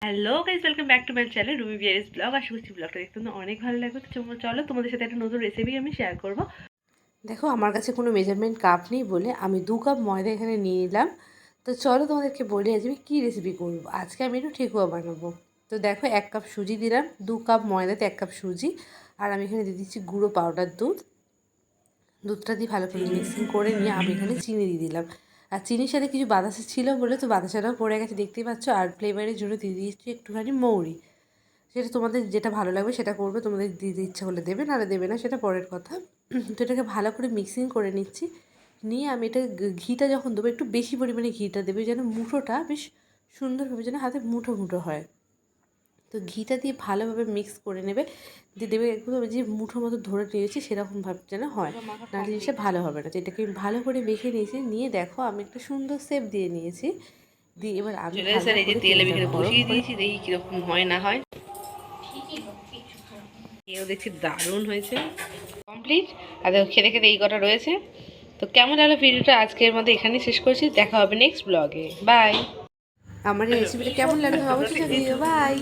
Hello guys, welcome back to my channel Rumi বিয়ারিস blog. আশা করছি ব্লগটা দেখতে অনেক ভালো লাগবে। তো চলো তোমাদের সাথে একটা নতুন রেসিপি আমি শেয়ার করব। দেখো, আমার কাছে কোনো মেজারমেন্ট কাপ নেই বলে আমি 2 কাপ ময়দা এখানে নিয়ে নিলাম। তো চলো তোমাদেরকে বলি আজ আমি কী রেসিপি করবো। আজকে আমি একটু ঠেকুয়া বানাবো। তো দেখো, 1 কাপ সুজি দিলাম, 2 কাপ ময়দাতে 1 কাপ সুজি, আর আমি এখানে দিয়ে দিচ্ছি গুঁড়ো পাউডার দুধ। দুধটা দিয়ে ভালো করে মিক্সিং করে নিয়ে আমি এখানে চিনি দিয়ে দিলাম। আর চিনির সাথে কিছু বাতাসা ছিল বলে তো বাতাসাটাও পড়ে গেছে, দেখতেই পাচ্ছ। আর ফ্লেভারের জন্য দিয়ে দিচ্ছি একটুখানি মৌরি। সেটা তোমাদের যেটা ভালো লাগবে সেটা করবে, তোমাদের দিতে ইচ্ছা হলে দেবে, নাহলে দেবে না, সেটা পরের কথা। তো এটাকে ভালো করে মিক্সিং করে নিচ্ছি। নিয়ে আমি এটা ঘিটা যখন দেবো একটু বেশি পরিমাণে ঘিটা দেবে, যেন মুঠোটা বেশ সুন্দরভাবে যেন হাতে মুঠো মুঠো হয়। তো ঘিটা দিয়ে ভালোভাবে মিক্স করে নেবে, দিয়ে দেবে একদম যে মুঠো মতো ধরে নিয়েছি সেরকমভাবে যেন হয়, নাহলে জিনিসটা ভালো হবে না। তো এটাকে আমি ভালো করে মেখে নিয়েছি। নিয়ে দেখো আমি একটা সুন্দর শেপ দিয়ে নিয়েছি। দিয়ে এবার আমি তেলটা গরম করে দিয়েছি, দেখি কিরকম হয় না হয়। এও দেখছি দারুণ হয়েছে, কমপ্লিট। আর দেখো খেতে খেতে এই কটা রয়েছে। তো কেমন লাগলো ভিডিওটা, আজকের মধ্যে এখানেই শেষ করছি। দেখা হবে নেক্সট ব্লগে। বাই। আমার এই রেসিপিটা কেমন লাগলো অবশ্যই জানিও। বাই।